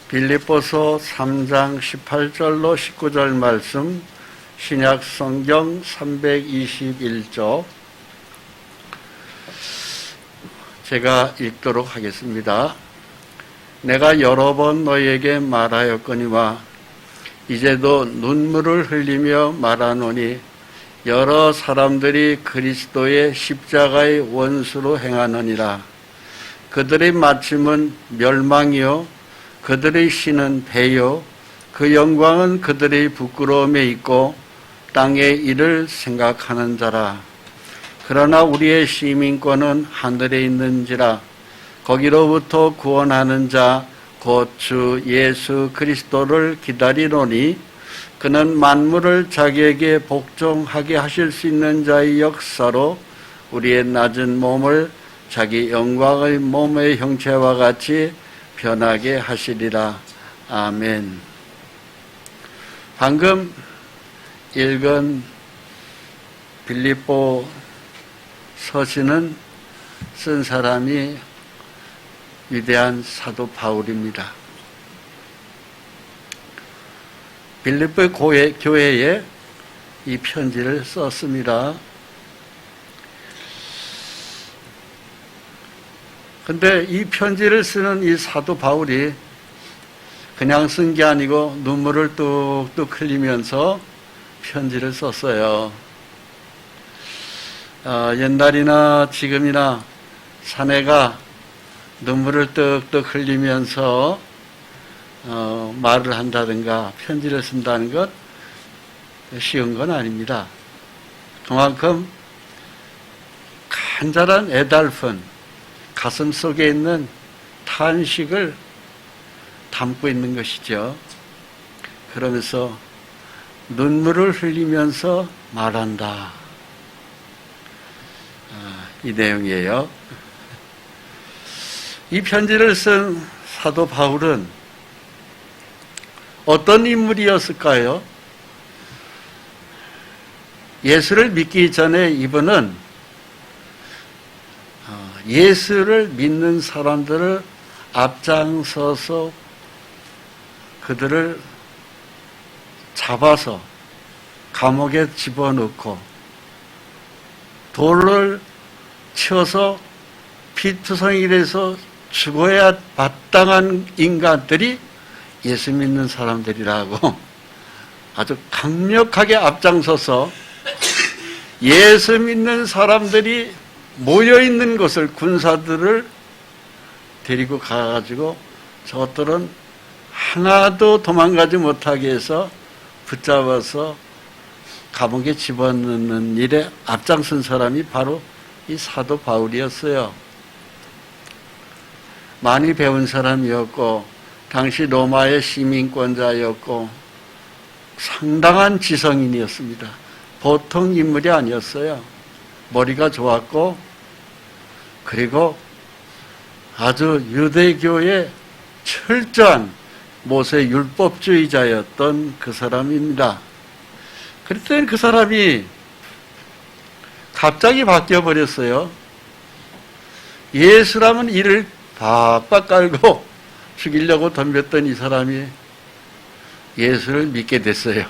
빌립보서 3장 18절로 19절 말씀, 신약 성경 321조 제가 읽도록 하겠습니다. 내가 여러 번 너희에게 말하였거니와 이제도 눈물을 흘리며 말하노니 여러 사람들이 그리스도의 십자가의 원수로 행하느니라. 그들의 마침은 멸망이요 그들의 신은 배요 그 영광은 그들의 부끄러움에 있고 땅의 일을 생각하는 자라. 그러나 우리의 시민권은 하늘에 있는지라. 거기로부터 구원하는 자 곧 주 예수 그리스도를 기다리노니 그는 만물을 자기에게 복종하게 하실 수 있는 자의 역사로 우리의 낮은 몸을 자기 영광의 몸의 형체와 같이 변하게 하시리라. 아멘. 방금 읽은 빌립보 서신은 쓴 사람이 위대한 사도 바울입니다. 빌립보 교회에 이 편지를 썼습니다. 근데 이 편지를 쓰는 이 사도 바울이 그냥 쓴 게 아니고 눈물을 뚝뚝 흘리면서 편지를 썼어요. 옛날이나 지금이나 사내가 눈물을 뚝뚝 흘리면서 말을 한다든가 편지를 쓴다는 것 쉬운 건 아닙니다. 그만큼 간절한 애달픈 가슴 속에 있는 탄식을 담고 있는 것이죠. 그러면서 눈물을 흘리면서 말한다. 이 내용이에요. 이 편지를 쓴 사도 바울은 어떤 인물이었을까요? 예수를 믿기 전에 이분은 예수를 믿는 사람들을 앞장서서 그들을 잡아서 감옥에 집어넣고 돌을 치어서 피투성이 돼서 죽어야 마땅한 인간들이 예수 믿는 사람들이라고 아주 강력하게 앞장서서 예수 믿는 사람들이 모여있는 곳을 군사들을 데리고 가가지고 저것들은 하나도 도망가지 못하게 해서 붙잡아서 감옥에 집어넣는 일에 앞장선 사람이 바로 이 사도 바울이었어요. 많이 배운 사람이었고 당시 로마의 시민권자였고 상당한 지성인이었습니다. 보통 인물이 아니었어요. 머리가 좋았고 그리고 아주 유대교의 철저한 모세 율법주의자였던 그 사람입니다. 그랬더니 그 사람이 갑자기 바뀌어버렸어요. 예수라면 이를 박박 깔고 죽이려고 덤볐던 이 사람이 예수를 믿게 됐어요.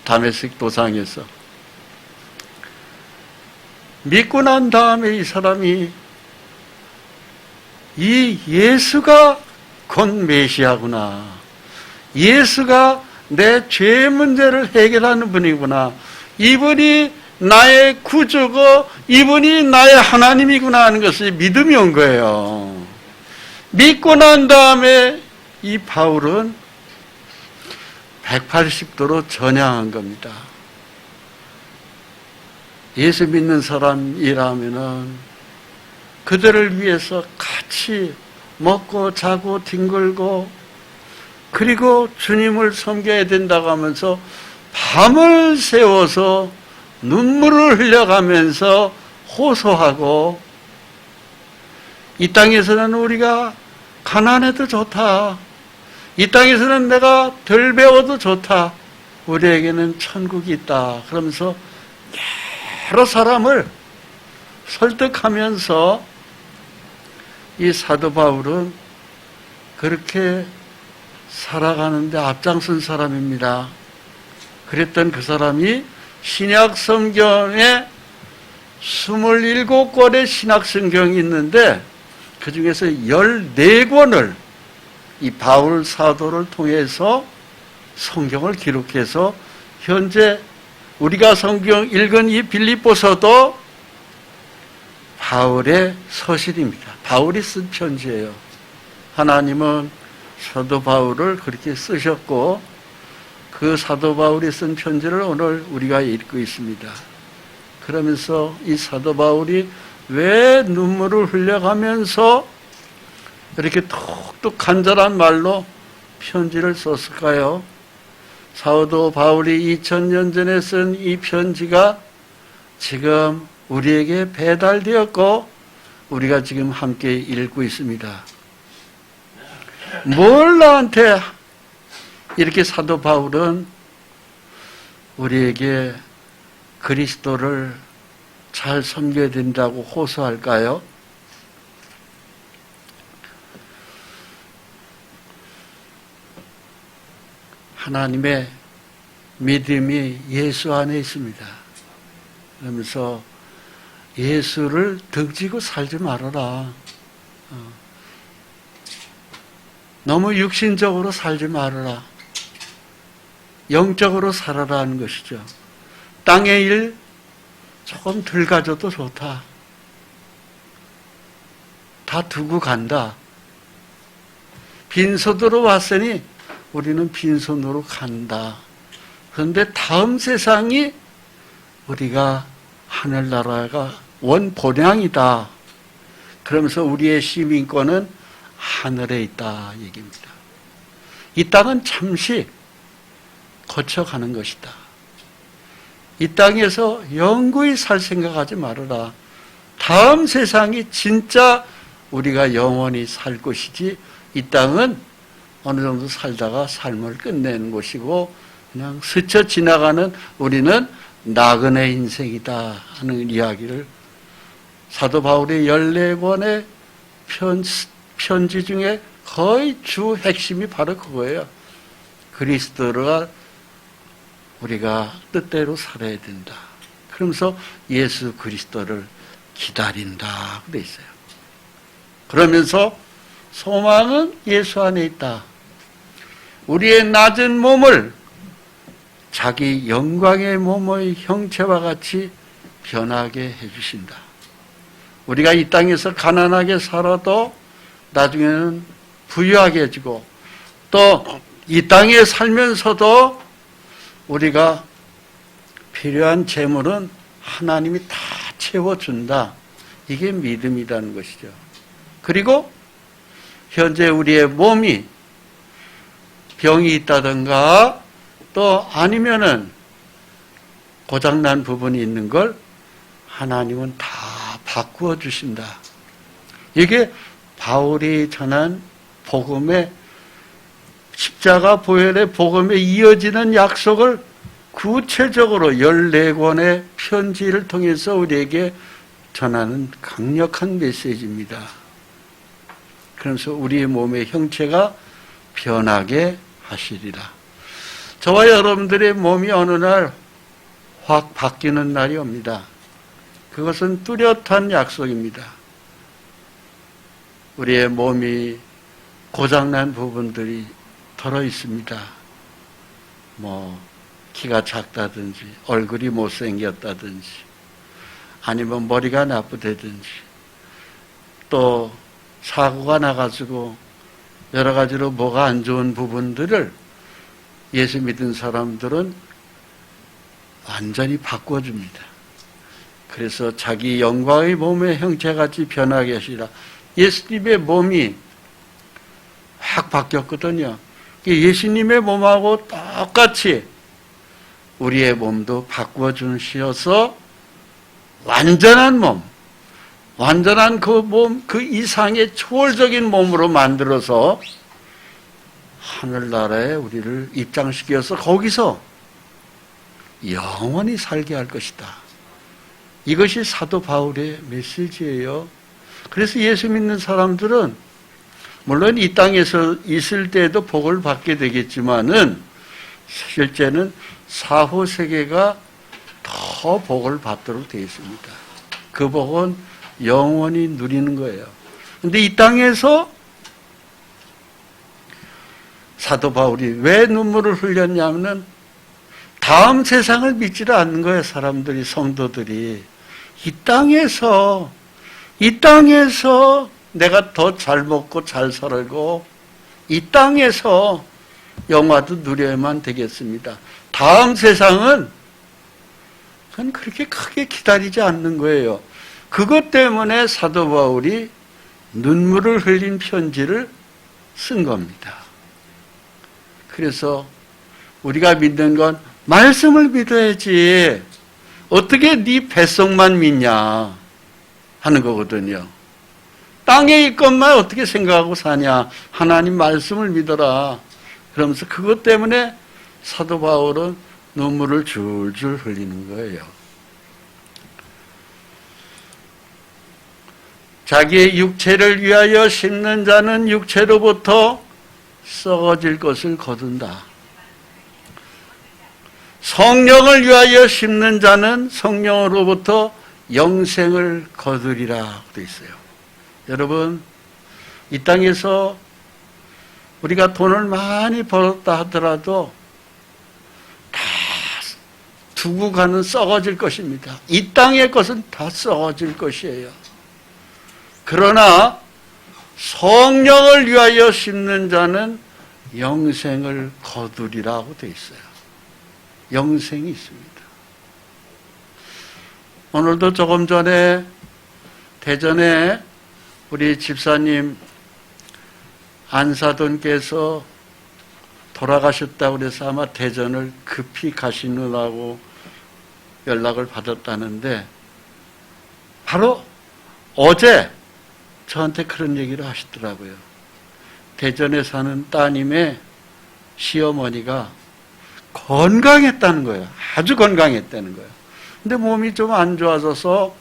다메섹 도상에서. 믿고 난 다음에 이 사람이 이 예수가 곧 메시아구나. 예수가 내 죄 문제를 해결하는 분이구나. 이분이 나의 구주고 이분이 나의 하나님이구나 하는 것이 믿음이 온 거예요. 믿고 난 다음에 이 바울은 180도로 전향한 겁니다. 예수 믿는 사람이라면은 그들을 위해서 같이 먹고 자고 뒹굴고 그리고 주님을 섬겨야 된다고 하면서 밤을 새워서 눈물을 흘려가면서 호소하고 이 땅에서는 우리가 가난해도 좋다. 이 땅에서는 내가 덜 배워도 좋다. 우리에게는 천국이 있다. 그러면서 여러 사람을 설득하면서 이 사도 바울은 그렇게 살아가는데 앞장선 사람입니다. 그랬던 그 사람이 신약 성경에 27권의 신약 성경이 있는데 그 중에서 14권을 이 바울 사도를 통해서 성경을 기록해서 현재 우리가 성경 읽은 이 빌립보서도 바울의 서신입니다. 바울이 쓴 편지예요. 하나님은 사도 바울을 그렇게 쓰셨고 그 사도 바울이 쓴 편지를 오늘 우리가 읽고 있습니다. 그러면서 이 사도 바울이 왜 눈물을 흘려가면서 이렇게 톡톡 간절한 말로 편지를 썼을까요? 사도 바울이 2000년 전에 쓴 이 편지가 지금 우리에게 배달되었고 우리가 지금 함께 읽고 있습니다. 뭘 나한테 이렇게 사도 바울은 우리에게 그리스도를 잘 섬겨야 된다고 호소할까요? 하나님의 믿음이 예수 안에 있습니다. 그러면서 예수를 등지고 살지 말아라. 너무 육신적으로 살지 말아라. 영적으로 살아라는 것이죠. 땅의 일 조금 덜 가져도 좋다. 다 두고 간다. 빈손으로 왔으니 우리는 빈손으로 간다. 그런데 다음 세상이 우리가 하늘나라가 원본향이다. 그러면서 우리의 시민권은 하늘에 있다 얘기입니다. 이 땅은 잠시 거쳐가는 것이다. 이 땅에서 영구히 살 생각하지 말아라. 다음 세상이 진짜 우리가 영원히 살 곳이지 이 땅은 어느 정도 살다가 삶을 끝내는 곳이고 그냥 스쳐 지나가는 우리는 나그네 인생이다 하는 이야기를 사도 바울의 14권의 편지 중에 거의 주 핵심이 바로 그거예요. 그리스도가 우리가 뜻대로 살아야 된다. 그러면서 예수 그리스도를 기다린다 그래 있어요. 그러면서 소망은 예수 안에 있다. 우리의 낮은 몸을 자기 영광의 몸의 형체와 같이 변하게 해주신다. 우리가 이 땅에서 가난하게 살아도 나중에는 부유하게 해주고 또 이 땅에 살면서도 우리가 필요한 재물은 하나님이 다 채워준다. 이게 믿음이라는 것이죠. 그리고 현재 우리의 몸이 병이 있다든가 또 아니면은 고장난 부분이 있는 걸 하나님은 다 바꾸어 주신다. 이게 바울이 전한 복음의 십자가 보혈의 복음에 이어지는 약속을 구체적으로 14권의 편지를 통해서 우리에게 전하는 강력한 메시지입니다. 그래서 우리의 몸의 형체가 변하게 하시리라. 저와 여러분들의 몸이 어느 날 확 바뀌는 날이 옵니다. 그것은 뚜렷한 약속입니다. 우리의 몸이 고장난 부분들이 덜어 있습니다. 키가 작다든지 얼굴이 못생겼다든지 아니면 머리가 나쁘다든지 또 사고가 나가지고 여러 가지로 뭐가 안 좋은 부분들을 예수 믿은 사람들은 완전히 바꿔줍니다. 그래서 자기 영광의 몸의 형체같이 변하게 하시라. 예수님의 몸이 확 바뀌었거든요. 예수님의 몸하고 똑같이 우리의 몸도 바꿔주셔서 완전한 몸, 완전한 그 몸, 그 이상의 초월적인 몸으로 만들어서 하늘나라에 우리를 입장시켜서 거기서 영원히 살게 할 것이다. 이것이 사도 바울의 메시지예요. 그래서 예수 믿는 사람들은 물론 이 땅에서 있을 때에도 복을 받게 되겠지만은 실제는 사후 세계가 더 복을 받도록 되어 있습니다. 그 복은 영원히 누리는 거예요. 근데 이 땅에서 사도 바울이 왜 눈물을 흘렸냐면은 다음 세상을 믿지를 않는 거예요. 사람들이, 성도들이. 이 땅에서 내가 더 잘 먹고 잘 살고 이 땅에서 영화도 누려야만 되겠습니다. 다음 세상은 그건 그렇게 크게 기다리지 않는 거예요. 그것 때문에 사도 바울이 눈물을 흘린 편지를 쓴 겁니다. 그래서 우리가 믿는 건 말씀을 믿어야지 어떻게 네 뱃속만 믿냐 하는 거거든요. 땅에 있건만 어떻게 생각하고 사냐. 하나님 말씀을 믿어라. 그러면서 그것 때문에 사도 바울은 눈물을 줄줄 흘리는 거예요. 자기의 육체를 위하여 심는 자는 육체로부터 썩어질 것을 거둔다. 성령을 위하여 심는 자는 성령으로부터 영생을 거두리라 되어 있어요. 여러분, 이 땅에서 우리가 돈을 많이 벌었다 하더라도 다 두고 가는 썩어질 것입니다. 이 땅의 것은 다 썩어질 것이에요. 그러나 성령을 위하여 심는 자는 영생을 거두리라고 되어 있어요. 영생이 있습니다. 오늘도 조금 전에 대전에 우리 집사님 안사돈께서 돌아가셨다고 그래서 아마 대전을 급히 가시느라고 연락을 받았다는데 바로 어제 저한테 그런 얘기를 하시더라고요. 대전에 사는 따님의 시어머니가 건강했다는 거예요. 아주 건강했다는 거예요. 근데 몸이 좀 안 좋아져서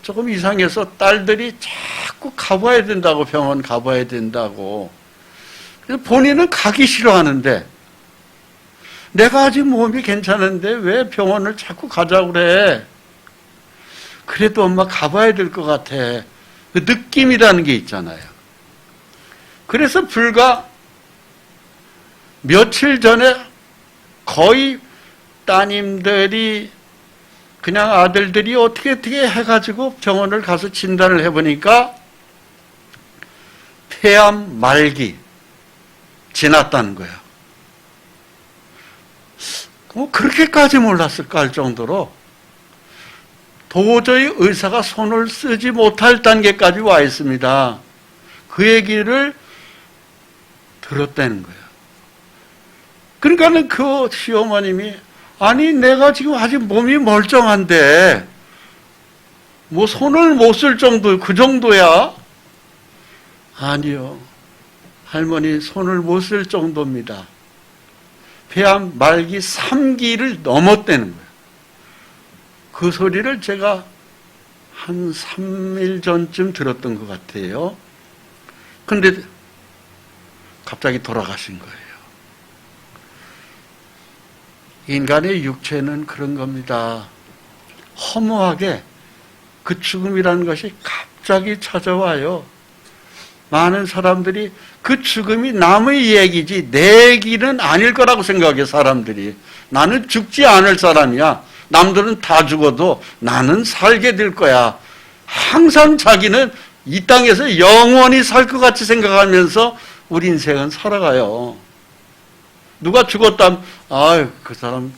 조금 이상해서 딸들이 자꾸 가봐야 된다고, 병원 가봐야 된다고. 그래서 본인은 가기 싫어하는데 내가 아직 몸이 괜찮은데 왜 병원을 자꾸 가자고 그래. 그래도 엄마 가봐야 될 것 같아. 그 느낌이라는 게 있잖아요. 그래서 불과 며칠 전에 거의 따님들이 그냥 아들들이 어떻게 해가지고 병원을 가서 진단을 해보니까 폐암 말기 지났다는 거예요. 뭐 그렇게까지 몰랐을까 할 정도로 도저히 의사가 손을 쓰지 못할 단계까지 와 있습니다. 그 얘기를 들었다는 거예요. 그러니까는 그 시어머님이 아니 내가 지금 아직 몸이 멀쩡한데 뭐 손을 못 쓸 정도 그 정도야? 아니요. 할머니 손을 못 쓸 정도입니다. 폐암 말기 3기를 넘었다는 거예요. 그 소리를 제가 한 3일 전쯤 들었던 것 같아요. 근데 갑자기 돌아가신 거예요. 인간의 육체는 그런 겁니다. 허무하게 그 죽음이라는 것이 갑자기 찾아와요. 많은 사람들이 그 죽음이 남의 얘기지 내 얘기는 아닐 거라고 생각해요. 사람들이. 나는 죽지 않을 사람이야. 남들은 다 죽어도 나는 살게 될 거야. 항상 자기는 이 땅에서 영원히 살 것 같이 생각하면서 우리 인생은 살아가요. 누가 죽었다면 아유 그 사람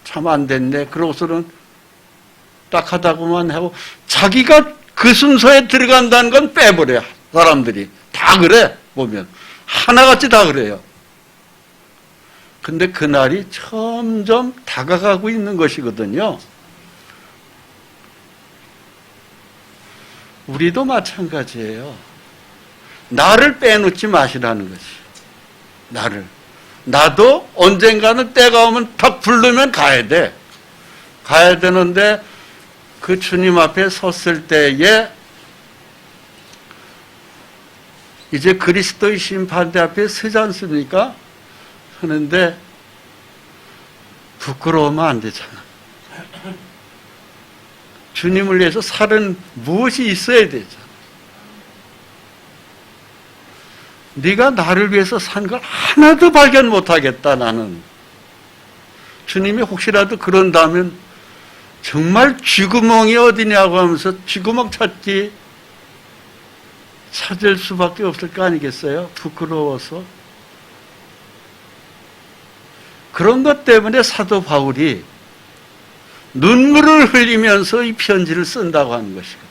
참 안 됐네. 그러고서는 딱 하다고만 하고 자기가 그 순서에 들어간다는 건 빼버려요. 사람들이 다 그래. 보면 하나같이 다 그래요. 근데 그날이 점점 다가가고 있는 것이거든요. 우리도 마찬가지예요. 나를 빼놓지 마시라는 거지. 나도 언젠가는 때가 오면 딱 부르면 가야 돼. 가야 되는데 그 주님 앞에 섰을 때에 이제 그리스도의 심판대 앞에 서지 않습니까? 하는데 부끄러우면 안 되잖아. 주님을 위해서 살은 무엇이 있어야 되잖아. 네가 나를 위해서 산 걸 하나도 발견 못하겠다, 나는. 주님이 혹시라도 그런다면 정말 쥐구멍이 어디냐고 하면서 쥐구멍 찾을 수밖에 없을 거 아니겠어요? 부끄러워서. 그런 것 때문에 사도 바울이 눈물을 흘리면서 이 편지를 쓴다고 하는 것이거든요.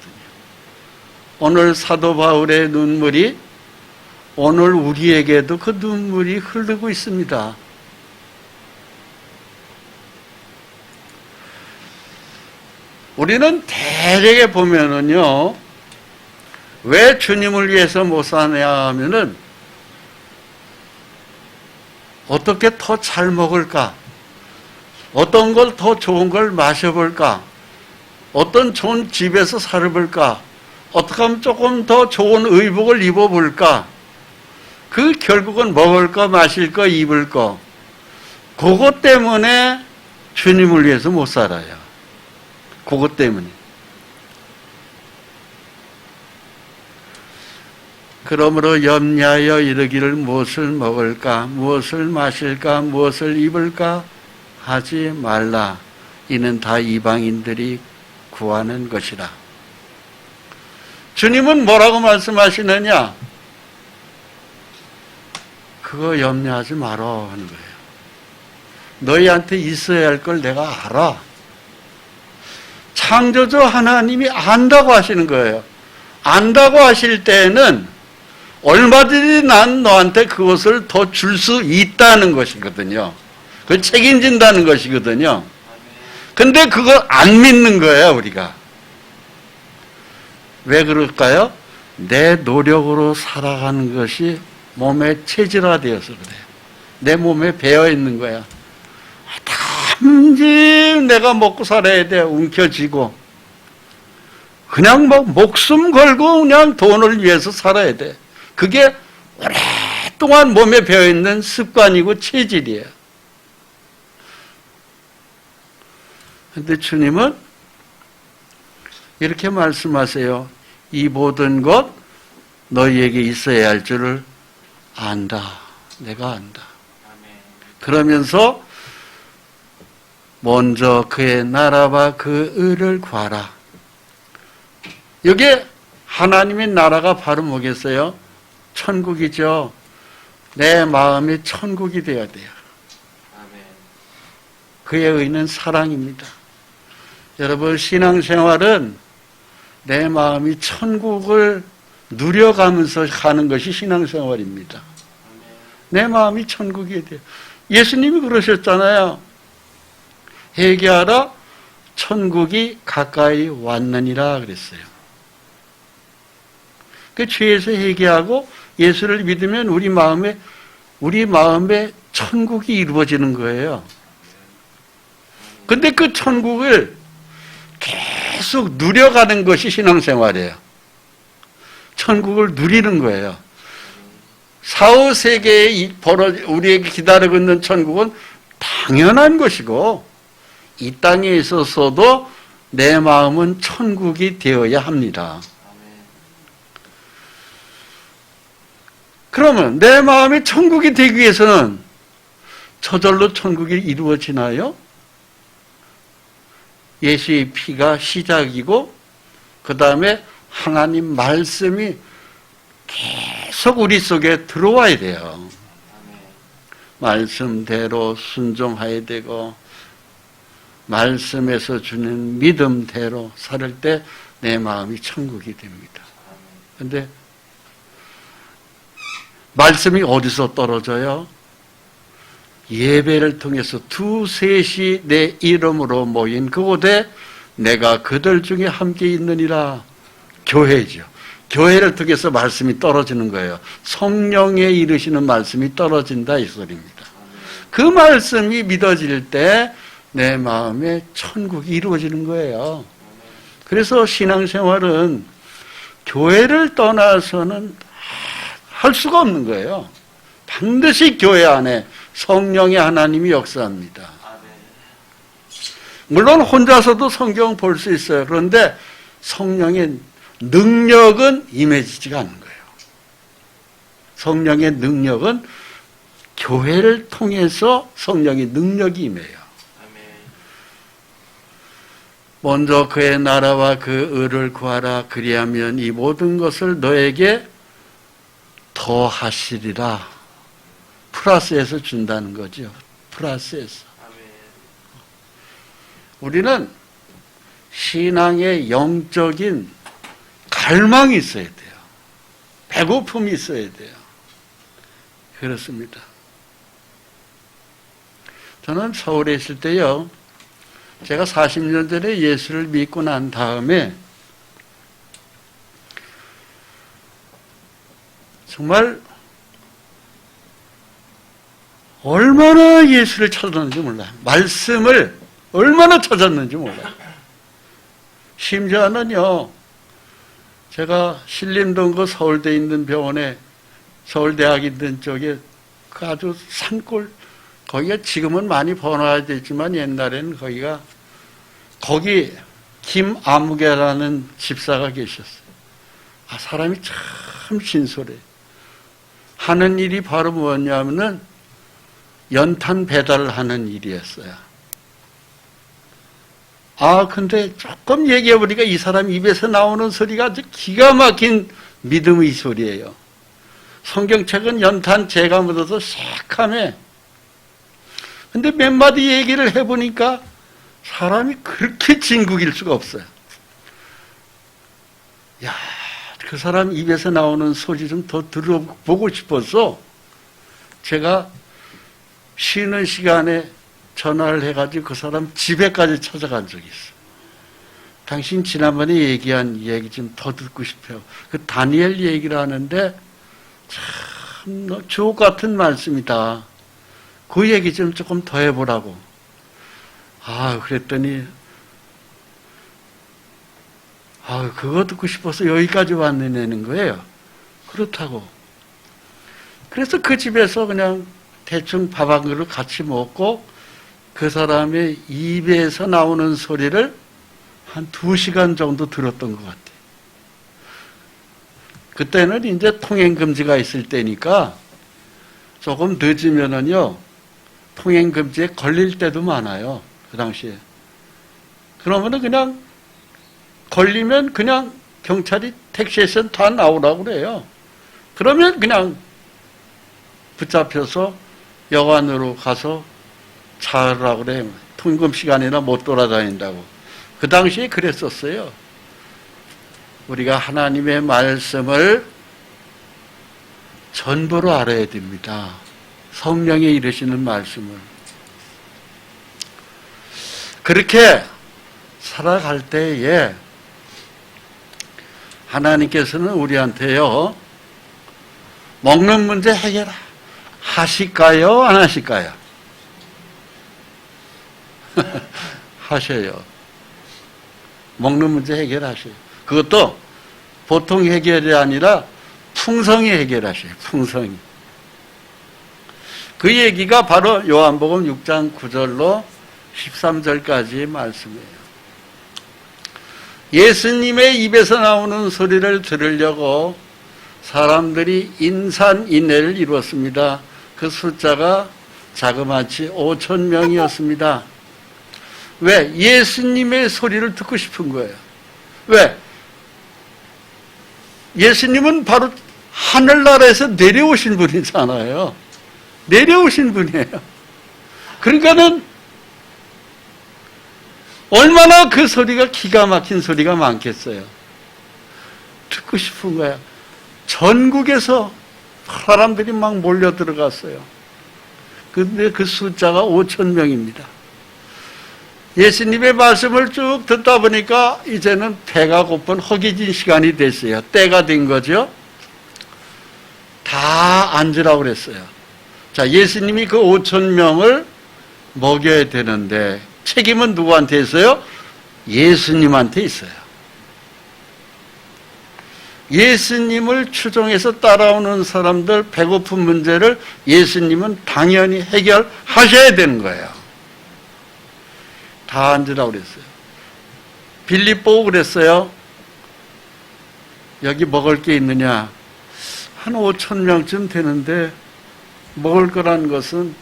오늘 사도 바울의 눈물이 오늘 우리에게도 그 눈물이 흐르고 있습니다. 우리는 대략에 보면은요, 왜 주님을 위해서 못 사냐 하면은 어떻게 더 잘 먹을까? 어떤 걸 더 좋은 걸 마셔볼까? 어떤 좋은 집에서 살아볼까? 어떻게 하면 조금 더 좋은 의복을 입어볼까? 그 결국은 먹을 거, 마실 거, 입을 거. 그것 때문에 주님을 위해서 못 살아요. 그것 때문에. 그러므로 염려하여 이르기를 무엇을 먹을까, 무엇을 마실까, 무엇을 입을까 하지 말라. 이는 다 이방인들이 구하는 것이라. 주님은 뭐라고 말씀하시느냐? 그거 염려하지 마라 하는 거예요. 너희한테 있어야 할 걸 내가 알아. 창조주 하나님이 안다고 하시는 거예요. 안다고 하실 때에는 얼마든지 난 너한테 그것을 더 줄 수 있다는 것이거든요. 그걸 책임진다는 것이거든요. 근데 그걸 안 믿는 거예요, 우리가. 왜 그럴까요? 내 노력으로 살아가는 것이 몸에 체질화되어서 그래요. 내 몸에 배어있는 거야. 단지 내가 먹고 살아야 돼. 움켜쥐고. 그냥 뭐 목숨 걸고 그냥 돈을 위해서 살아야 돼. 그게 오랫동안 몸에 배어있는 습관이고 체질이에요. 그런데 주님은 이렇게 말씀하세요. 이 모든 것 너희에게 있어야 할 줄을 안다. 내가 안다. 그러면서 먼저 그의 나라와 그 의를 구하라. 여기에 하나님의 나라가 바로 뭐겠어요? 천국이죠. 내 마음이 천국이 되어야 돼요. 그의 의는 사랑입니다. 여러분, 신앙생활은 내 마음이 천국을 누려가면서 가는 것이 신앙생활입니다. 내 마음이 천국이 돼요. 예수님이 그러셨잖아요. 회개하라, 천국이 가까이 왔느니라 그랬어요. 그 죄에서 회개하고 예수를 믿으면 우리 마음에 천국이 이루어지는 거예요. 근데 그 천국을 계속 누려가는 것이 신앙생활이에요. 천국을 누리는 거예요. 사후세계에 우리에게 기다리고 있는 천국은 당연한 것이고, 이 땅에 있어서도 내 마음은 천국이 되어야 합니다. 그러면 내 마음이 천국이 되기 위해서는 저절로 천국이 이루어지나요? 예수의 피가 시작이고, 그 다음에 하나님 말씀이 계속 우리 속에 들어와야 돼요. 말씀대로 순종해야 되고, 말씀에서 주는 믿음대로 살 때 내 마음이 천국이 됩니다. 그런데 말씀이 어디서 떨어져요? 예배를 통해서 두셋이 내 이름으로 모인 그곳에 내가 그들 중에 함께 있느니라. 교회죠. 교회를 통해서 말씀이 떨어지는 거예요. 성령에 이르시는 말씀이 떨어진다 이 소리입니다. 그 말씀이 믿어질 때 내 마음에 천국이 이루어지는 거예요. 그래서 신앙생활은 교회를 떠나서는 할 수가 없는 거예요. 반드시 교회 안에 성령의 하나님이 역사합니다. 물론 혼자서도 성경 볼 수 있어요. 그런데 성령의 능력은 임해지지가 않는 거예요. 성령의 능력은 교회를 통해서 성령의 능력이 임해요. 먼저 그의 나라와 그 의를 구하라. 그리하면 이 모든 것을 너에게 더하시리라. 플러스에서 준다는 거죠. 플러스에서. 우리는 신앙의 영적인 갈망이 있어야 돼요. 배고픔이 있어야 돼요. 그렇습니다. 저는 서울에 있을 때요, 제가 40년 전에 예수를 믿고 난 다음에 정말 얼마나 예수를 찾았는지 몰라요. 말씀을 얼마나 찾았는지 몰라요. 심지어는요, 제가 신림동구 서울대 있는 병원에, 서울대학 있는 쪽에 그 아주 산골, 거기가 지금은 많이 번화됐지만 옛날에는 거기 김아무개라는 집사가 계셨어요. 아, 사람이 참 신솔해. 하는 일이 바로 뭐냐면은 연탄 배달을 하는 일이었어요. 아, 근데 조금 얘기해보니까 이 사람 입에서 나오는 소리가 아주 기가 막힌 믿음의 소리예요. 성경책은 연탄 재가 묻어서 새카매. 근데 몇 마디 얘기를 해보니까 사람이 그렇게 진국일 수가 없어요. 야, 그 사람 입에서 나오는 소리 좀 더 들어보고 싶어서 제가 쉬는 시간에 전화를 해가지고 그 사람 집에까지 찾아간 적이 있어요. 당신 지난번에 얘기한 얘기 좀 더 듣고 싶어요. 그 다니엘 얘기를 하는데 참 주옥 같은 말씀이다. 그 얘기 좀 조금 더 해보라고. 아, 그랬더니 그거 듣고 싶어서 여기까지 왔느냐는 거예요. 그렇다고. 그래서 그 집에서 그냥 대충 밥 한 그릇 같이 먹고 그 사람의 입에서 나오는 소리를 한 2시간 정도 들었던 것 같아요. 그때는 이제 통행금지가 있을 때니까 조금 늦으면은요, 통행금지에 걸릴 때도 많아요. 그 당시에. 그러면은 그냥 걸리면 그냥 경찰이 택시에서 다 나오라고 그래요. 그러면 그냥 붙잡혀서 여관으로 가서 자라고 그래요. 통금 시간이나 못 돌아다닌다고. 그 당시에 그랬었어요. 우리가 하나님의 말씀을 전부로 알아야 됩니다. 성령이 이르시는 말씀을. 그렇게 살아갈 때에 하나님께서는 우리한테요, 먹는 문제 해결하실까요? 안 하실까요? 하셔요. 먹는 문제 해결하셔요. 그것도 보통 해결이 아니라 풍성히 해결하셔요. 풍성히. 그 얘기가 바로 요한복음 6장 9절로 13절까지의 말씀이에요. 예수님의 입에서 나오는 소리를 들으려고 사람들이 인산인해를 이루었습니다. 그 숫자가 자그마치 5,000명이었습니다. 왜? 예수님의 소리를 듣고 싶은 거예요. 왜? 예수님은 바로 하늘나라에서 내려오신 분이잖아요. 내려오신 분이에요. 그러니까는 얼마나 그 소리가 기가 막힌 소리가 많겠어요. 듣고 싶은 거야. 전국에서 사람들이 막 몰려 들어갔어요. 근데 그 숫자가 5,000명입니다. 예수님의 말씀을 쭉 듣다 보니까 이제는 배가 고픈 허기진 시간이 됐어요. 때가 된 거죠. 다 앉으라고 그랬어요. 자, 예수님이 그 5,000명을 먹여야 되는데 책임은 누구한테 있어요? 예수님한테 있어요. 예수님을 추종해서 따라오는 사람들 배고픈 문제를 예수님은 당연히 해결하셔야 되는 거예요. 다 앉으라고 그랬어요. 빌립 보고 그랬어요. 여기 먹을 게 있느냐? 한 5,000명쯤 되는데 먹을 거란 것은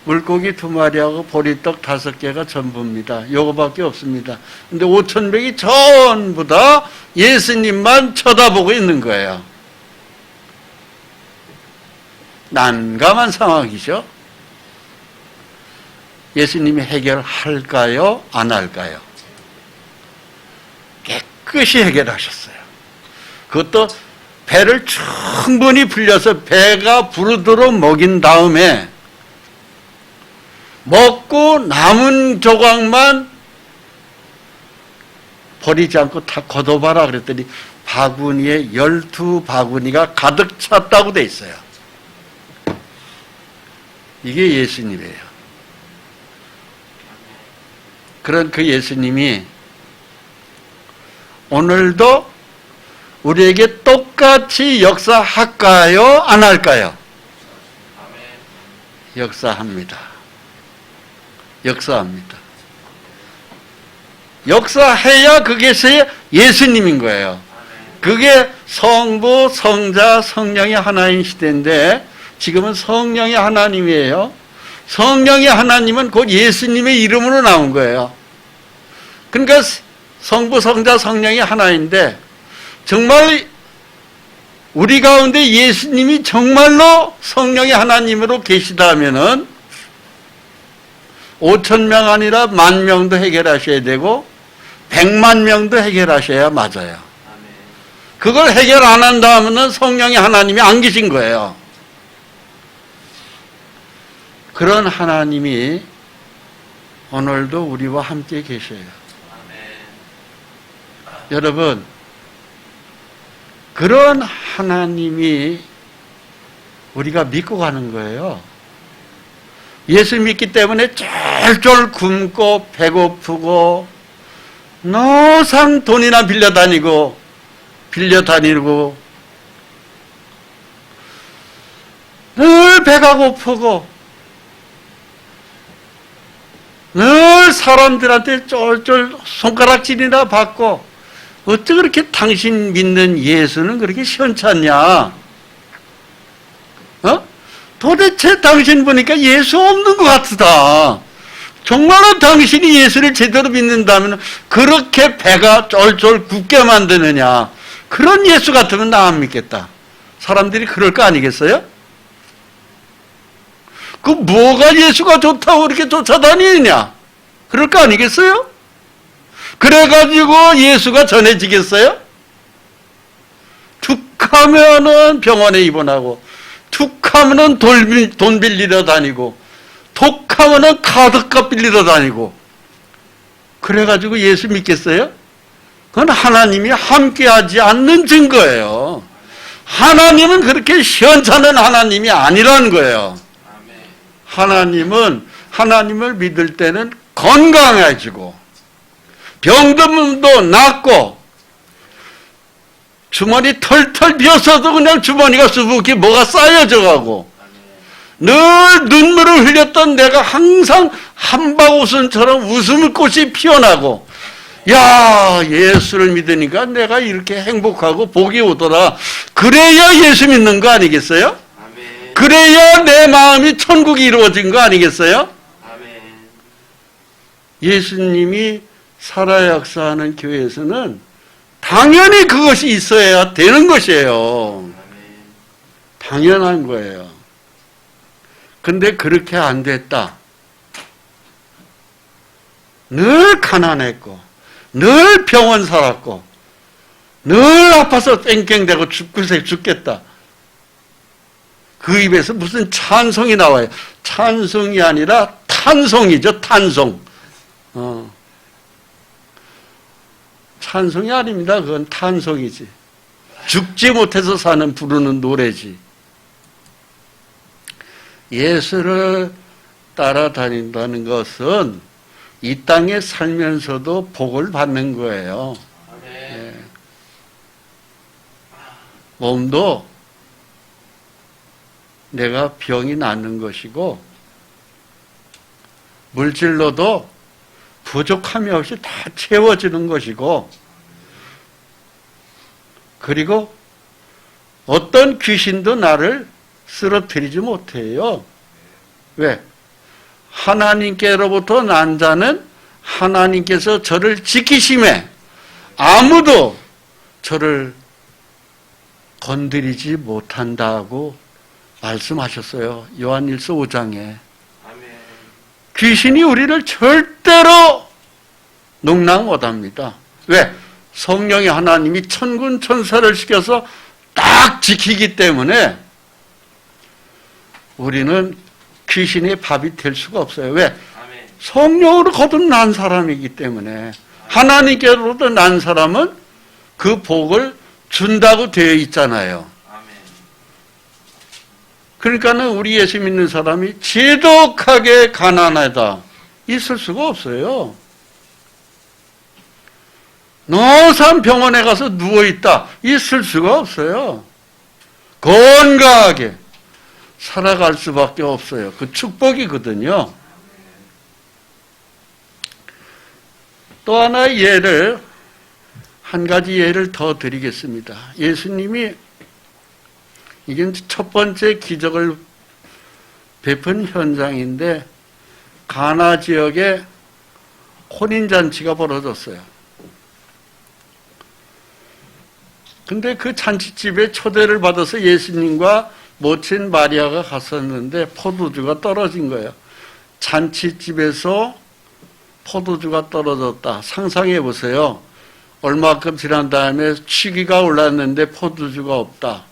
물고기 2마리하고 보리떡 5개가 전부입니다. 요거밖에 없습니다. 근데 5,000명이 전부 다 예수님만 쳐다보고 있는 거예요. 난감한 상황이죠. 예수님이 해결할까요? 안 할까요? 깨끗이 해결하셨어요. 그것도 배를 충분히 불려서 배가 부르도록 먹인 다음에 먹고 남은 조각만 버리지 않고 다 걷어봐라 그랬더니 바구니에 12바구니가 가득 찼다고 돼 있어요. 이게 예수님이에요. 그런 그 예수님이 오늘도 우리에게 똑같이 역사할까요? 안 할까요? 역사합니다. 역사합니다. 역사해야 그것이 예수님인 거예요. 그게 성부, 성자, 성령이 하나인 시대인데 지금은 성령이 하나님이에요. 성령이 하나님은 곧 예수님의 이름으로 나온 거예요. 그러니까 성부, 성자, 성령이 하나인데 정말 우리 가운데 예수님이 정말로 성령이 하나님으로 계시다면은 5,000명 아니라 10,000명도 해결하셔야 되고 100,000명도 해결하셔야 맞아요. 그걸 해결 안 한다면은 성령이 하나님이 안 계신 거예요. 그런 하나님이 오늘도 우리와 함께 계셔요. 여러분, 그런 하나님이 우리가 믿고 가는 거예요. 예수 믿기 때문에 쫄쫄 굶고 배고프고 노상 돈이나 빌려 다니고 늘 배가 고프고 늘 사람들한테 쫄쫄 손가락질이나 받고 어떻게 그렇게 당신 믿는 예수는 그렇게 시원찮냐? 도대체 당신 보니까 예수 없는 것 같다. 정말로 당신이 예수를 제대로 믿는다면 그렇게 배가 쫄쫄 굳게 만드느냐? 그런 예수 같으면 나 안 믿겠다. 사람들이 그럴 거 아니겠어요? 그 뭐가 예수가 좋다고 이렇게 쫓아다니느냐? 그럴 거 아니겠어요? 그래가지고 예수가 전해지겠어요? 툭하면은 병원에 입원하고 툭하면은 돈 빌리러 다니고 툭하면은 카드값 빌리러 다니고 그래가지고 예수 믿겠어요? 그건 하나님이 함께하지 않는 증거예요. 하나님은 그렇게 시원찮은 하나님이 아니라는 거예요. 하나님은 하나님을 믿을 때는 건강해지고 병든도 낫고 주머니 털털 비었어도 그냥 주머니가 수북히 뭐가 쌓여져 가고 늘 눈물을 흘렸던 내가 항상 한바웃음처럼 웃음꽃이 피어나고 야 예수를 믿으니까 내가 이렇게 행복하고 복이 오더라. 그래야 예수 믿는 거 아니겠어요? 그래야 내 마음이 천국이 이루어진 거 아니겠어요? 예수님이 살아 역사하는 교회에서는 당연히 그것이 있어야 되는 것이에요. 당연한 거예요. 근데 그렇게 안 됐다. 늘 가난했고 늘 병원 살았고 늘 아파서 땡땡대고 죽겠다. 그 입에서 무슨 찬송이 나와요. 찬송이 아니라 탄송이죠. 탄송. 찬송이 아닙니다. 그건 탄송이지. 죽지 못해서 사는 부르는 노래지. 예수를 따라다닌다는 것은 이 땅에 살면서도 복을 받는 거예요. 예. 몸도 내가 병이 낫는 것이고 물질로도 부족함이 없이 다 채워지는 것이고 그리고 어떤 귀신도 나를 쓰러뜨리지 못해요. 왜? 하나님께로부터 난 자는 하나님께서 저를 지키심에 아무도 저를 건드리지 못한다고 말씀하셨어요. 요한일서 5장에. 귀신이 우리를 절대로 농락 못합니다. 왜? 성령의 하나님이 천군 천사를 시켜서 딱 지키기 때문에 우리는 귀신의 밥이 될 수가 없어요. 왜? 성령으로 거듭난 사람이기 때문에 하나님께로부터 난 사람은 그 복을 준다고 되어 있잖아요. 그러니까는 우리 예수 믿는 사람이 지독하게 가난하다 있을 수가 없어요. 노산 병원에 가서 누워있다 있을 수가 없어요. 건강하게 살아갈 수밖에 없어요. 그 축복이거든요. 또 하나의 예를, 한 가지 예를 더 드리겠습니다. 예수님이 이게 첫 번째 기적을 베푼 현장인데 가나 지역에 혼인잔치가 벌어졌어요. 근데 그 잔치집에 초대를 받아서 예수님과 모친 마리아가 갔었는데 포도주가 떨어진 거예요. 잔치집에서 포도주가 떨어졌다. 상상해 보세요. 얼마큼 지난 다음에 취기가 올랐는데 포도주가 없다.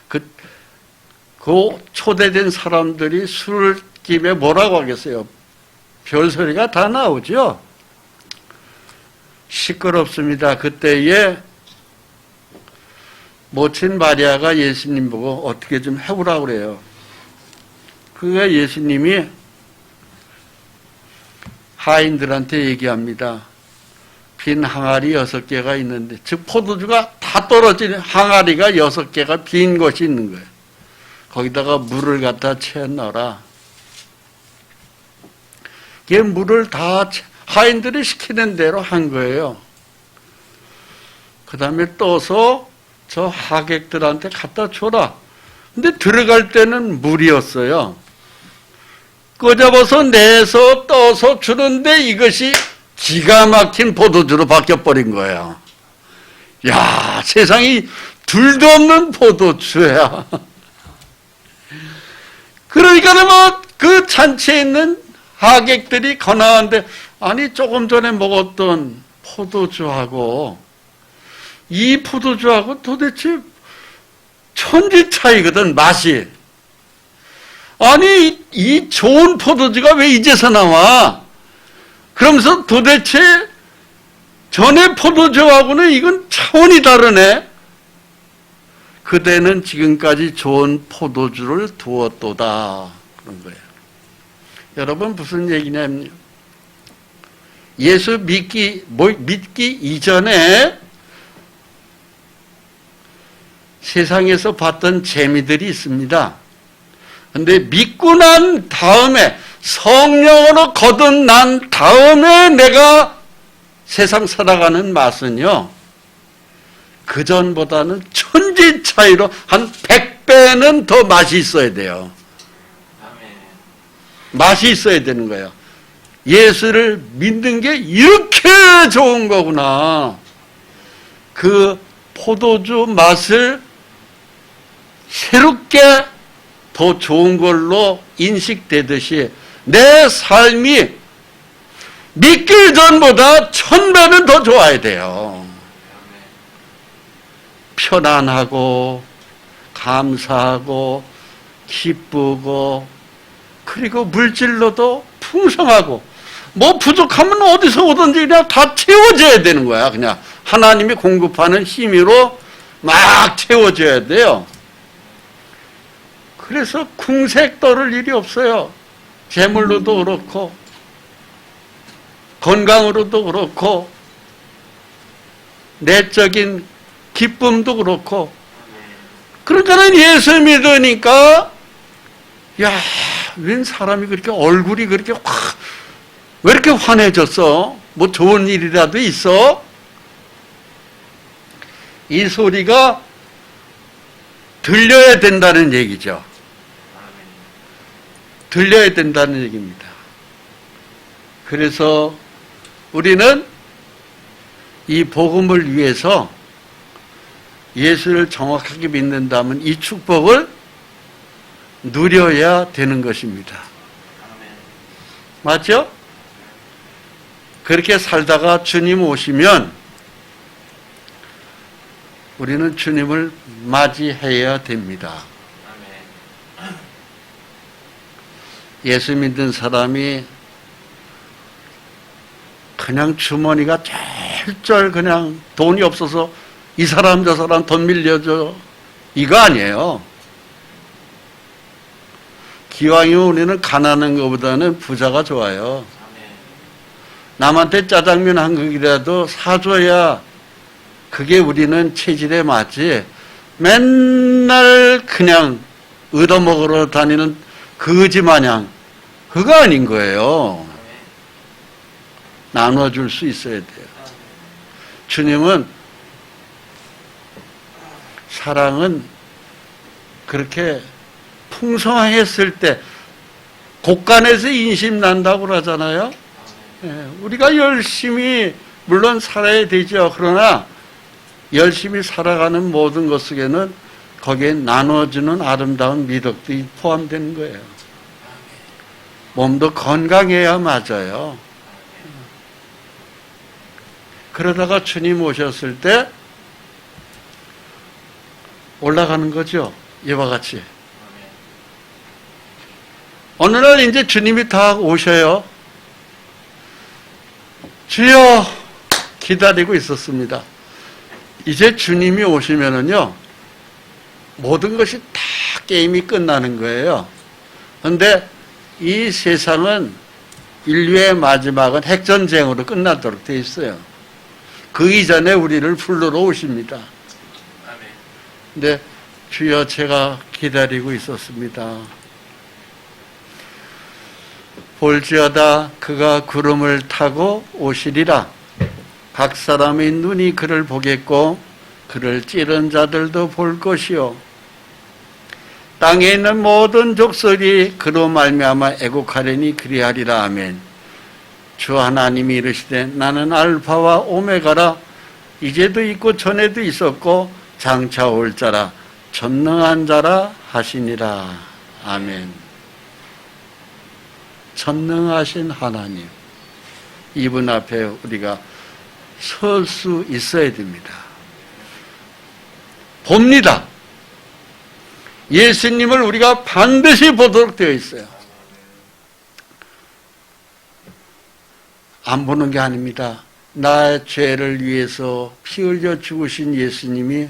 그 초대된 사람들이 술김에 뭐라고 하겠어요? 별소리가 다 나오죠. 시끄럽습니다. 그때에 모친 마리아가 예수님 보고 어떻게 좀 해보라고 그래요. 그게 예수님이 하인들한테 얘기합니다. 빈 항아리 6개가 있는데, 즉 포도주가 다 떨어진 항아리가 6개가 빈 것이 있는 거예요. 거기다가 물을 갖다 채 넣어라. 이게 물을 다 하인들이 시키는 대로 한 거예요. 그 다음에 떠서 저 하객들한테 갖다 줘라. 근데 들어갈 때는 물이었어요. 끄집어서 내서 떠서 주는데 이것이 기가 막힌 포도주로 바뀌어버린 거예요. 야, 세상이 둘도 없는 포도주야. 그러니까 그 잔치에 있는 하객들이 가난한데, 아니 조금 전에 먹었던 포도주하고 이 포도주하고 도대체 천지 차이거든, 맛이. 아니 이 좋은 포도주가 왜 이제서 나와? 그러면서 도대체 전에 포도주하고는 이건 차원이 다르네. 그대는 지금까지 좋은 포도주를 두었도다. 그런 거예요. 여러분 무슨 얘기냐면 예수 믿기 이전에 세상에서 봤던 재미들이 있습니다. 근데 믿고 난 다음에 성령으로 거듭난 다음에 내가 세상 살아가는 맛은요, 그전보다는 천지 차이로 한 100배는 더 맛이 있어야 돼요. 맛이 있어야 되는 거예요. 예수를 믿는 게 이렇게 좋은 거구나. 그 포도주 맛을 새롭게 더 좋은 걸로 인식되듯이 내 삶이 믿기 전보다 1000배는 더 좋아야 돼요. 편안하고 감사하고 기쁘고 그리고 물질로도 풍성하고 뭐 부족하면 어디서 오든지 그냥 다 채워져야 되는 거야. 그냥 하나님이 공급하는 힘으로 막 채워져야 돼요. 그래서 궁색 떨을 일이 없어요. 재물로도 그렇고 건강으로도 그렇고 내적인 기쁨도 그렇고 그러니까는 예수 믿으니까 야, 웬 사람이 그렇게 얼굴이 그렇게 왜 이렇게 환해졌어? 뭐 좋은 일이라도 있어? 이 소리가 들려야 된다는 얘기죠. 들려야 된다는 얘기입니다. 그래서 우리는 이 복음을 위해서 예수를 정확하게 믿는다면 이 축복을 누려야 되는 것입니다. 맞죠? 그렇게 살다가 주님 오시면 우리는 주님을 맞이해야 됩니다. 예수 믿는 사람이 그냥 주머니가 쩔쩔 그냥 돈이 없어서 이 사람 저 사람 돈 밀려줘 이거 아니에요. 기왕이면 우리는 가난한 것보다는 부자가 좋아요. 남한테 짜장면 한 그릇이라도 사줘야 그게 우리는 체질에 맞지. 맨날 그냥 얻어먹으러 다니는 거지 마냥 그거 아닌 거예요. 나눠줄 수 있어야 돼요. 주님은 사랑은 그렇게 풍성했을 때 곳간에서 인심 난다고 그러잖아요. 우리가 열심히 물론 살아야 되죠. 그러나 열심히 살아가는 모든 것 속에는 거기에 나눠주는 아름다운 미덕도 포함되는 거예요. 몸도 건강해야 맞아요. 그러다가 주님 오셨을 때 올라가는 거죠. 이와 같이. 어느 날 이제 주님이 다 오셔요. 주여 기다리고 있었습니다. 이제 주님이 오시면은요, 모든 것이 다 게임이 끝나는 거예요. 그런데 이 세상은 인류의 마지막은 핵전쟁으로 끝나도록 돼 있어요. 그 이전에 우리를 불러러 오십니다. 근데 주여 제가 기다리고 있었습니다. 볼지어다 그가 구름을 타고 오시리라. 각 사람의 눈이 그를 보겠고 그를 찌른 자들도 볼 것이요. 땅에 있는 모든 족속이 그로 말미암아 애곡하려니 그리하리라. 아멘. 주 하나님이 이르시되 나는 알파와 오메가라. 이제도 있고 전에도 있었고 장차 올 자라 전능한 자라 하시니라. 아멘. 전능하신 하나님, 이분 앞에 우리가 설 수 있어야 됩니다. 봅니다. 예수님을 우리가 반드시 보도록 되어 있어요. 안 보는 게 아닙니다. 나의 죄를 위해서 피 흘려 죽으신 예수님이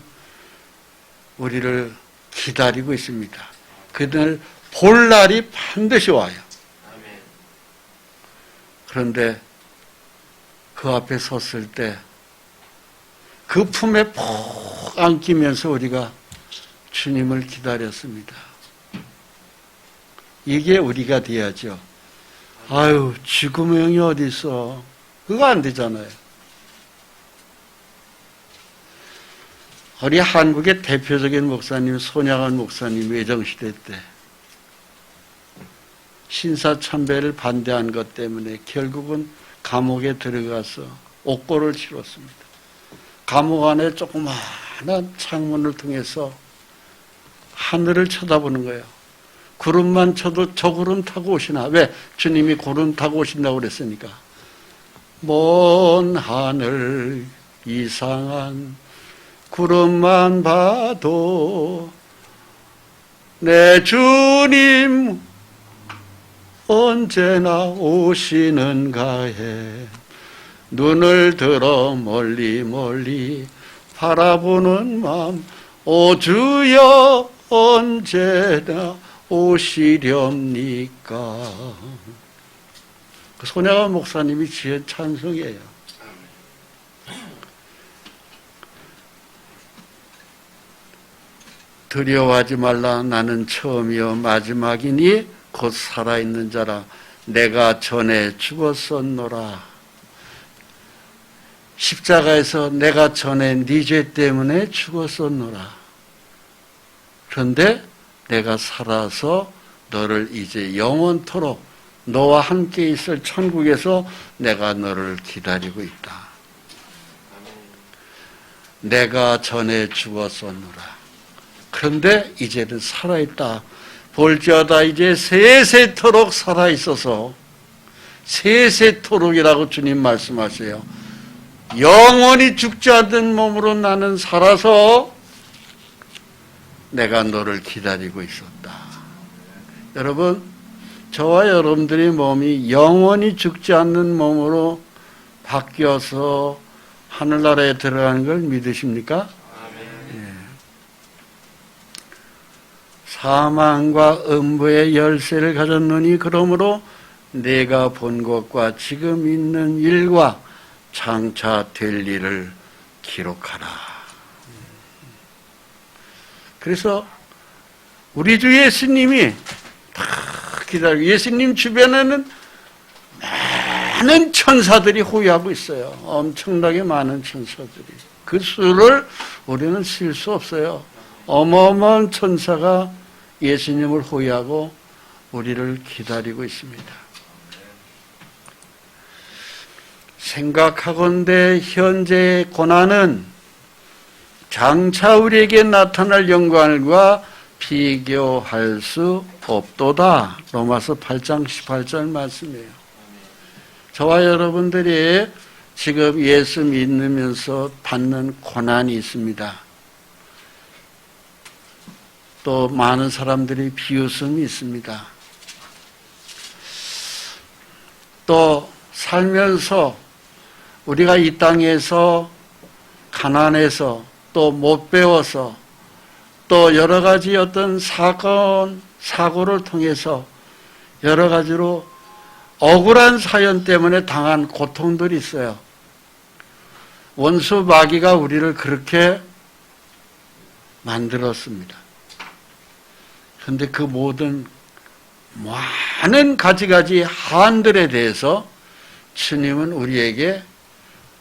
우리를 기다리고 있습니다. 그들을 볼 날이 반드시 와요. 그런데 그 앞에 섰을 때 그 품에 푹 안기면서 우리가 주님을 기다렸습니다. 이게 우리가 돼야죠. 아유, 지구명이 어디 있어? 그거 안 되잖아요. 우리 한국의 대표적인 목사님, 손양한 목사님 외정시대 때 신사참배를 반대한 것 때문에 결국은 감옥에 들어가서 옥고를 치렀습니다. 감옥 안에 조그마한 창문을 통해서 하늘을 쳐다보는 거예요. 구름만 쳐도 저 구름 타고 오시나. 왜? 주님이 구름 타고 오신다고 그랬으니까. 먼 하늘 이상한 구름만 봐도 내 주님 언제나 오시는가 해. 눈을 들어 멀리 멀리 바라보는 마음, 오 주여 언제나 오시렵니까. 그 손양한 목사님이 지은 찬송이에요. 두려워하지 말라. 나는 처음이요 마지막이니 곧 살아있는 자라. 내가 전에 죽었었노라. 십자가에서 내가 전에 네 죄 때문에 죽었었노라. 그런데 내가 살아서 너를 이제 영원토록 너와 함께 있을 천국에서 내가 너를 기다리고 있다. 내가 전에 죽었었노라. 그런데 이제는 살아있다. 볼지어다 이제 세세토록 살아있어서, 세세토록이라고 주님 말씀하세요. 영원히 죽지 않는 몸으로 나는 살아서 내가 너를 기다리고 있었다. 여러분, 저와 여러분들의 몸이 영원히 죽지 않는 몸으로 바뀌어서 하늘나라에 들어가는 걸 믿으십니까? 예. 사망과 음부의 열쇠를 가졌느니 그러므로 내가 본 것과 지금 있는 일과 장차 될 일을 기록하라. 그래서 우리 주 예수님이 다 기다리고, 예수님 주변에는 많은 천사들이 호위하고 있어요. 엄청나게 많은 천사들이. 그 수를 우리는 셀 수 없어요. 어마어마한 천사가 예수님을 호위하고 우리를 기다리고 있습니다. 생각하건대 현재의 고난은 장차 우리에게 나타날 영광과 비교할 수 없도다. 로마서 8장 18절 말씀이에요. 저와 여러분들이 지금 예수 믿으면서 받는 고난이 있습니다. 또 많은 사람들이 비웃음이 있습니다. 또 살면서 우리가 이 땅에서 가난해서 또 못 배워서 또 여러 가지 어떤 사건, 사고를 통해서 여러 가지로 억울한 사연 때문에 당한 고통들이 있어요. 원수 마귀가 우리를 그렇게 만들었습니다. 그런데 그 모든 많은 가지가지 한들에 대해서 주님은 우리에게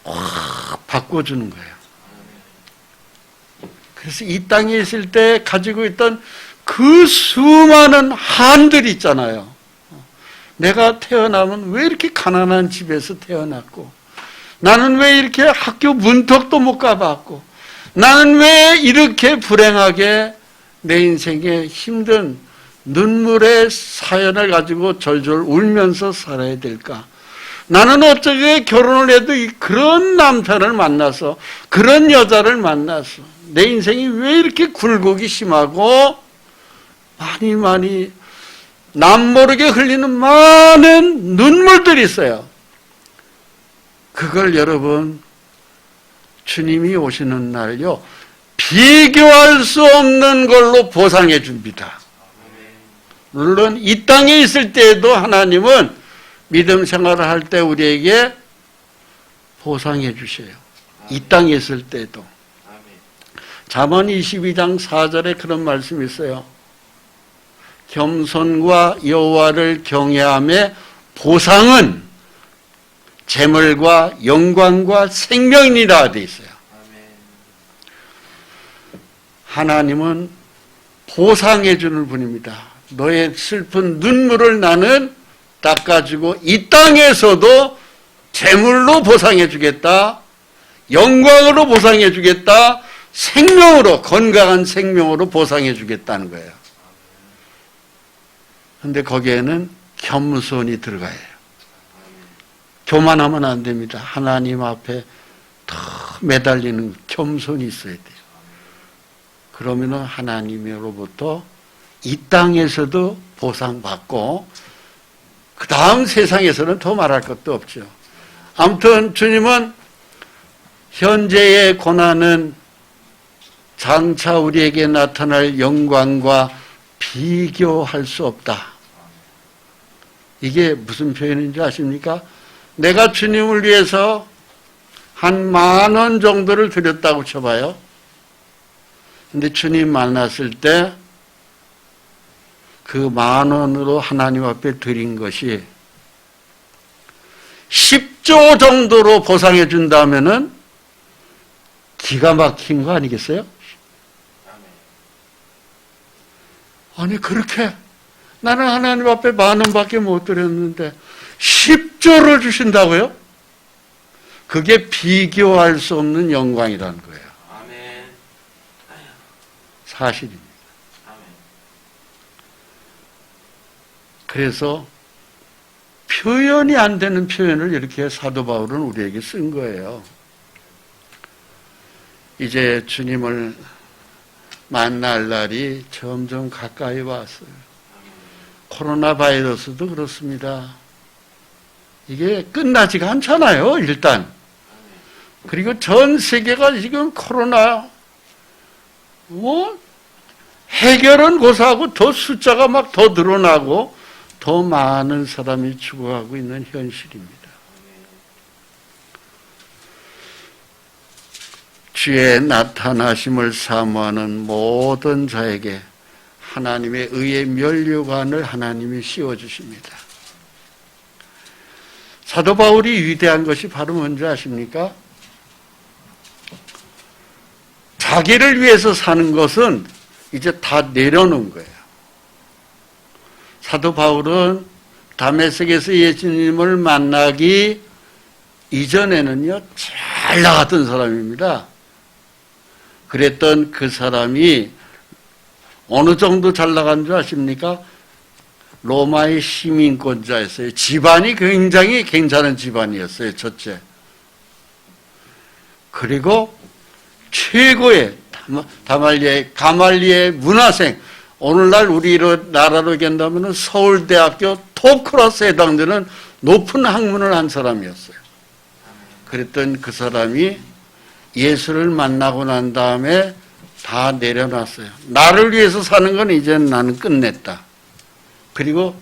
확 바꿔주는 거예요. 그래서 이 땅에 있을 때 가지고 있던 그 수많은 한들이 있잖아요. 내가 태어나면 왜 이렇게 가난한 집에서 태어났고, 나는 왜 이렇게 학교 문턱도 못 가봤고, 나는 왜 이렇게 불행하게 내 인생에 힘든 눈물의 사연을 가지고 절절 울면서 살아야 될까? 나는 어떻게 결혼을 해도 그런 남편을 만나서, 그런 여자를 만나서 내 인생이 왜 이렇게 굴곡이 심하고 많이 남모르게 흘리는 많은 눈물들이 있어요. 그걸 여러분, 주님이 오시는 날요, 비교할 수 없는 걸로 보상해 줍니다. 물론 이 땅에 있을 때에도 하나님은 믿음 생활을 할 때 우리에게 보상해 주셔요. 이 땅에 있을 때도. 잠언 22장 4절에 그런 말씀이 있어요. 겸손과 여호와를 경외함의 보상은 재물과 영광과 생명이라 되어 있어요. 하나님은 보상해 주는 분입니다. 너의 슬픈 눈물을 나는 닦아주고 이 땅에서도 재물로 보상해 주겠다, 영광으로 보상해 주겠다, 생명으로, 건강한 생명으로 보상해 주겠다는 거예요. 그런데 거기에는 겸손이 들어가야 해요. 교만하면 안 됩니다. 하나님 앞에 더 매달리는 겸손이 있어야 돼요. 그러면은 하나님으로부터 이 땅에서도 보상받고 그 다음 세상에서는 더 말할 것도 없죠. 아무튼 주님은 현재의 고난은 장차 우리에게 나타날 영광과 비교할 수 없다. 이게 무슨 표현인지 아십니까? 내가 주님을 위해서 한 10,000원 정도를 드렸다고 쳐봐요. 근데 주님 만났을 때 그 10,000원으로 하나님 앞에 드린 것이 10조 정도로 보상해 준다면은 기가 막힌 거 아니겠어요? 아니 그렇게 나는 하나님 앞에 10,000원밖에 못 드렸는데 10조를 주신다고요? 그게 비교할 수 없는 영광이라는 거예요. 사실입니다. 그래서 표현이 안 되는 표현을 이렇게 사도 바울은 우리에게 쓴 거예요. 이제 주님을 만날 날이 점점 가까이 왔어요. 코로나 바이러스도 그렇습니다. 이게 끝나지가 않잖아요, 일단. 그리고 전 세계가 지금 코로나, 해결은 고사하고 더 숫자가 막 더 늘어나고 더 많은 사람이 죽어가고 있는 현실입니다. 주의 나타나심을 사모하는 모든 자에게 하나님의 의의 면류관을 하나님이 씌워주십니다. 사도 바울이 위대한 것이 바로 뭔지 아십니까? 자기를 위해서 사는 것은 이제 다 내려놓은 거예요. 사도 바울은 다메섹에서 예수님을 만나기 이전에는요, 잘 나갔던 사람입니다. 그랬던 그 사람이 어느 정도 잘 나간 줄 아십니까? 로마의 시민권자였어요. 집안이 굉장히 괜찮은 집안이었어요, 첫째. 그리고 최고의 가말리의 문화생, 오늘날 우리 나라로 얘기한다면 서울대학교 토크라스에 해당되는 높은 학문을 한 사람이었어요. 그랬던 그 사람이 예수를 만나고 난 다음에 다 내려놨어요. 나를 위해서 사는 건 이제 나는 끝냈다. 그리고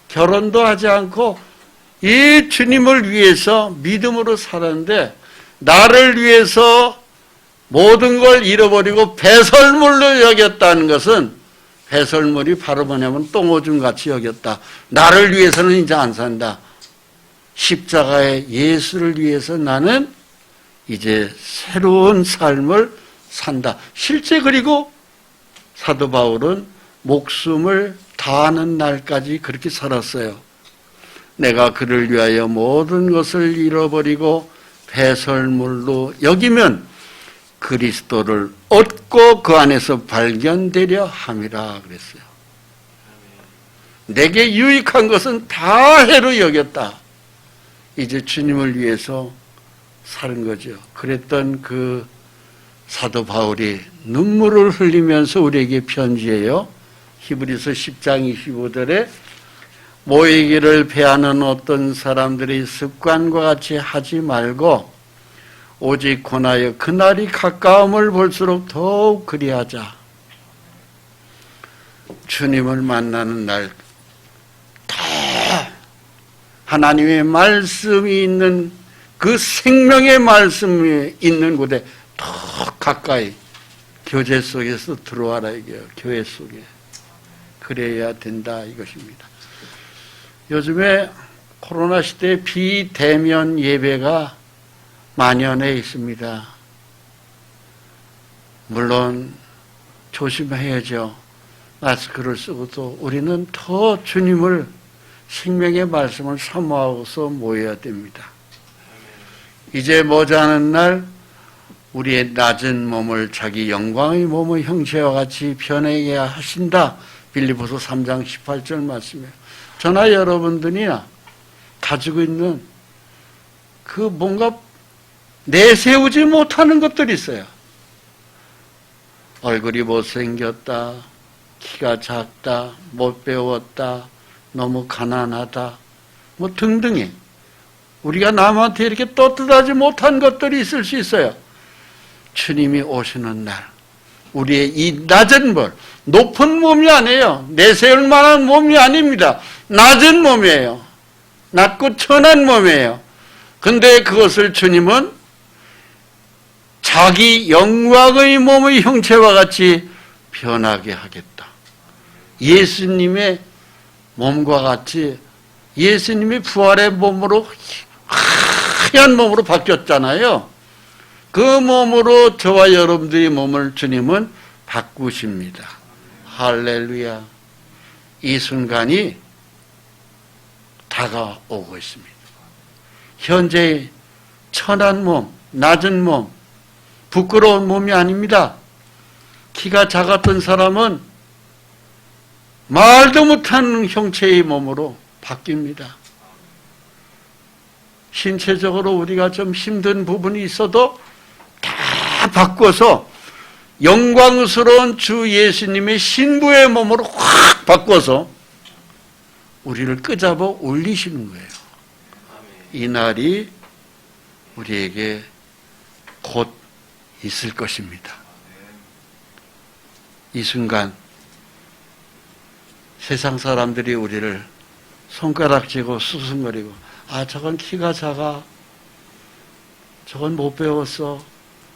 결혼도 하지 않고 이 주님을 위해서 믿음으로 살았는데 나를 위해서 모든 걸 잃어버리고 배설물로 여겼다는 것은 배설물이 바로 뭐냐면 똥오줌같이 여겼다. 나를 위해서는 이제 안 산다. 십자가의 예수를 위해서 나는 이제 새로운 삶을 산다. 실제 그리고 사도 바울은 목숨을 다하는 날까지 그렇게 살았어요. 내가 그를 위하여 모든 것을 잃어버리고 배설물로 여기면 그리스도를 얻고 그 안에서 발견되려 함이라 그랬어요. 내게 유익한 것은 다 해로 여겼다. 이제 주님을 위해서 사는 거죠. 그랬던 그 사도 바울이 눈물을 흘리면서 우리에게 편지해요. 히브리서 10장 25절에 모이기를 배하는 어떤 사람들이 습관과 같이 하지 말고 오직 권하여 그날이 가까움을 볼수록 더욱 그리하자. 주님을 만나는 날 다 하나님의 말씀이 있는 그 생명의 말씀이 있는 곳에 더 가까이 교제 속에서 들어와라 이게요. 교회 속에. 그래야 된다 이것입니다. 요즘에 코로나 시대에 비대면 예배가 만연해 있습니다. 물론 조심해야죠. 마스크를 쓰고도 우리는 더 주님을 생명의 말씀을 사모하고서 모여야 됩니다. 이제 머지않은 날 우리의 낮은 몸을 자기 영광의 몸의 형체와 같이 변하게 하신다. 빌립보서 3장 18절 말씀이에요. 저나 여러분들이 가지고 있는 그 뭔가 내세우지 못하는 것들이 있어요. 얼굴이 못생겼다, 키가 작다, 못 배웠다, 너무 가난하다, 뭐 등등이 우리가 남한테 이렇게 떳떳하지 못한 것들이 있을 수 있어요. 주님이 오시는 날 우리의 이 낮은 몸, 높은 몸이 아니에요. 내세울 만한 몸이 아닙니다. 낮은 몸이에요. 낮고 천한 몸이에요. 근데 그것을 주님은 자기 영광의 몸의 형체와 같이 변하게 하겠다. 예수님의 몸과 같이 예수님이 부활의 몸으로 하얀 몸으로 바뀌었잖아요. 그 몸으로 저와 여러분들의 몸을 주님은 바꾸십니다. 할렐루야. 이 순간이 다가오고 있습니다. 현재 천한 몸, 낮은 몸, 부끄러운 몸이 아닙니다. 키가 작았던 사람은 말도 못하는 형체의 몸으로 바뀝니다. 신체적으로 우리가 좀 힘든 부분이 있어도 다 바꿔서 영광스러운 주 예수님의 신부의 몸으로 확 바꿔서 우리를 끄잡아 올리시는 거예요. 이 날이 우리에게 곧 있을 것입니다. 이 순간 세상 사람들이 우리를 손가락쥐고 수승거리고 저건 키가 작아, 저건 못 배웠어,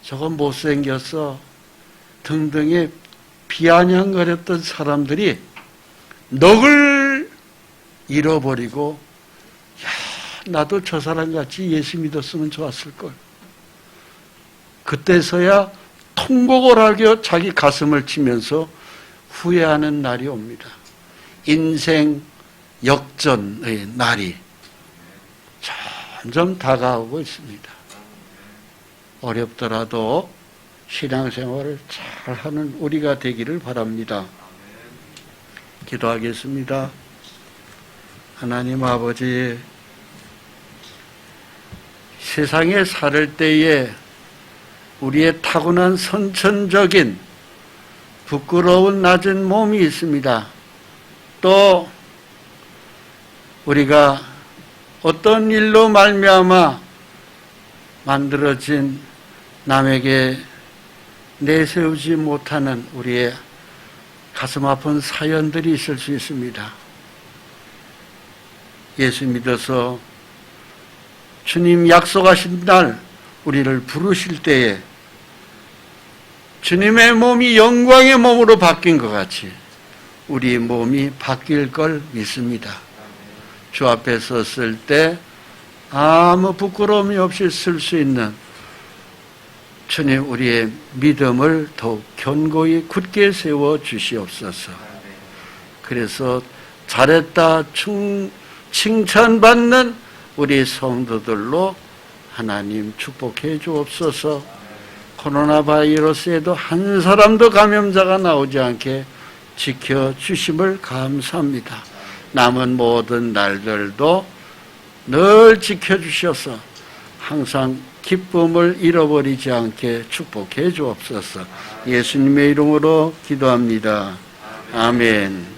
저건 못생겼어 등등의 비아냥거렸던 사람들이 넋을 잃어버리고 나도 저 사람같이 예수 믿었으면 좋았을걸. 그때서야 통곡을 하며 자기 가슴을 치면서 후회하는 날이 옵니다. 인생 역전의 날이 점점 다가오고 있습니다. 어렵더라도 신앙생활을 잘하는 우리가 되기를 바랍니다. 기도하겠습니다. 하나님 아버지, 세상에 살 때에 우리의 타고난 선천적인 부끄러운 낮은 몸이 있습니다. 또 우리가 어떤 일로 말미암아 만들어진 남에게 내세우지 못하는 우리의 가슴 아픈 사연들이 있을 수 있습니다. 예수 믿어서 주님 약속하신 날 우리를 부르실 때에 주님의 몸이 영광의 몸으로 바뀐 것 같이 우리 몸이 바뀔 걸 믿습니다. 주 앞에 섰을 때 아무 부끄러움이 없이 쓸 수 있는 주님, 우리의 믿음을 더욱 견고히 굳게 세워 주시옵소서. 그래서 잘했다 칭찬받는 우리 성도들로 하나님 축복해 주옵소서. 코로나 바이러스에도 한 사람도 감염자가 나오지 않게 지켜주심을 감사합니다. 남은 모든 날들도 늘 지켜주셔서 항상 기쁨을 잃어버리지 않게 축복해 주옵소서. 예수님의 이름으로 기도합니다. 아멘.